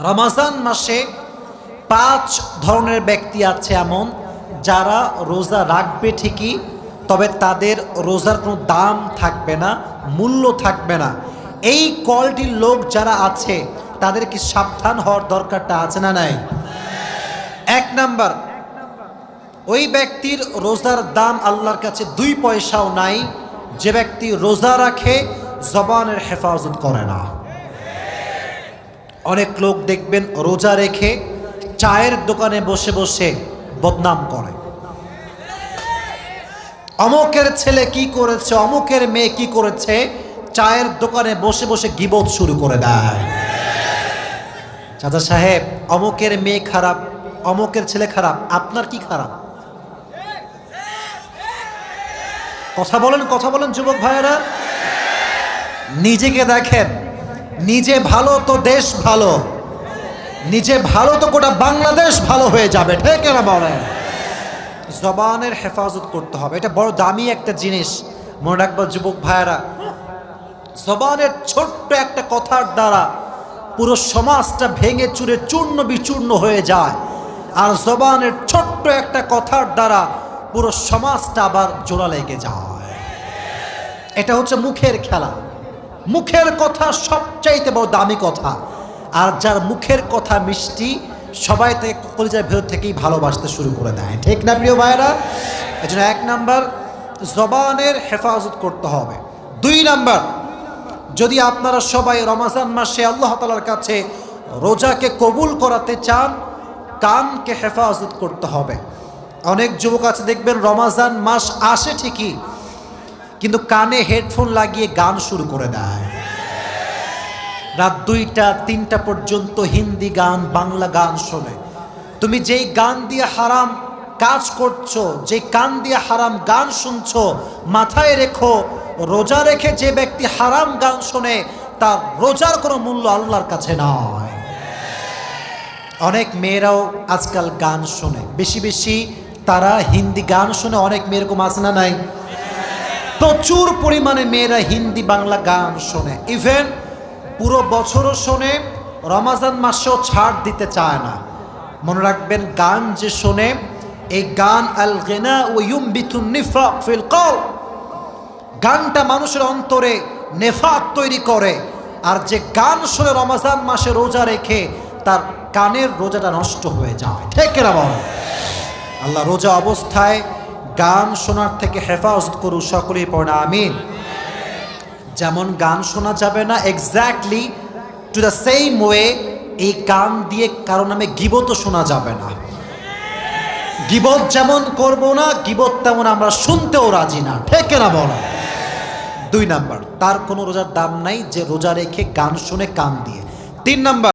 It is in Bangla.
রমাজান মাসে 5 ধরনের ব্যক্তি আছে এমন যারা রোজা রাখবে ঠিকই, তবে তাদের রোজার কোনো দাম থাকবে না, মূল্য থাকবে না। এই কোয়ালিটির লোক যারা আছে তাদের কি সাবধান হওয়ার দরকারটা আছে না নাই? 1 নাম্বার, ওই ব্যক্তির রোজার দাম আল্লাহর কাছে 2 পয়সাও নাই যে ব্যক্তি রোজা রাখে জবানের হেফাজত করে না। অনেক লোক দেখবেন রোজা রেখে চায়ের দোকানে বসে বসে বদনাম করে, অমুকের ছেলে কি করেছে, অমুকের মেয়ে কি করেছে, চায়ের দোকানে বসে বসে গীবত শুরু করে দেয়। চাচা সাহেব, অমুকের মেয়ে খারাপ, অমুকের ছেলে খারাপ, আপনার কি খারাপ? কথা বলেন যুবক ভাইয়েরা। নিজেকে দেখেন, নিজে ভালো তো দেশ ভালো, নিজে ভালো তো গোটা বাংলাদেশ ভালো হয়ে যাবে, ঠিক না বলেন? জবানের হেফাজত করতে হবে, এটা বড় দামি একটা জিনিস। মনে রাখবা যুবক ভাইয়েরা, জবানের ছোট্ট একটা কথার দ্বারা পুরো সমাজটা ভেঙে চুরে চূর্ণ বিচূর্ণ হয়ে যায়, আর জবানের ছোট্ট একটা কথার দ্বারা পুরো সমাজটা আবার জোড়া লেগে যায়। এটা হচ্ছে মুখের খেলা। মুখের কথা সবচাইতে বড় দামি কথা, আর যার মুখের কথা মিষ্টি সবাই তাকে কলিজার ভেতর থেকেই ভালোবাসতে শুরু করে দেয়, ঠিক না প্রিয় ভাইয়েরা? এজন্য 1 নাম্বার, জবানের হেফাজত করতে হবে। 2 নাম্বার, যদি আপনারা সবাই রমজান মাসে আল্লাহ তাআলার কাছে রোজাকে কবুল করাতে চান, কানকে হেফাজত করতে হবে। অনেক যুবক আছে দেখবেন রমজান মাস আসে ঠিকই, কিন্তু কানে হেডফোন লাগিয়ে গান শুরু করে দেয়। রাত 2টা 3টা পর্যন্ত হিন্দি গান, বাংলা গান শোনে। তুমি যেই গান দিয়ে হারাম কাজ করছো, যে কান দিয়ে হারাম গান শুনছো, মাথায় রেখো রোজা রেখে যে ব্যক্তি হারাম গান শোনে তার রোজার কোনো মূল্য আল্লাহর কাছে নয়। অনেক মেয়েরাও আজকাল গান শোনে, বেশি বেশি তারা হিন্দি গান শোনে। অনেক মেয়ে এরকম আছে না নাই? প্রচুর পরিমাণে মেয়েরা হিন্দি বাংলা গান শোনে, ইভেন পুরো বছরও শোনে, রমজান মাসেও ছাড় দিতে চায় না। মনে রাখবেন, গান যে শোনে, এই গান আল গিনা ওয়া ইউমবিতুন নিফাক ফিল কলব, গানটা মানুষের অন্তরে নেফাক তৈরি করে। আর যে গান শোনে রমজান মাসে রোজা রেখে, তার কানের রোজাটা নষ্ট হয়ে যায়, ঠিক না বল? আল্লাহ রোজা অবস্থায় গান শোনার থেকে হেফাজত করুন, সকলেই পড়ে আমিন। যেমন গান শোনা যাবে না, exactly to the same way এই গান দিয়ে কারো নামে গীবতও শোনা যাবে না। গীবত যেমন করব না, গীবত তেমন আমরা শুনতেও রাজি না, ঠিক না বল? 2 নাম্বার, তার কোনো রোজার দাম নাই যে রোজা রেখে গান শুনে কান দিয়ে। 3 নাম্বার,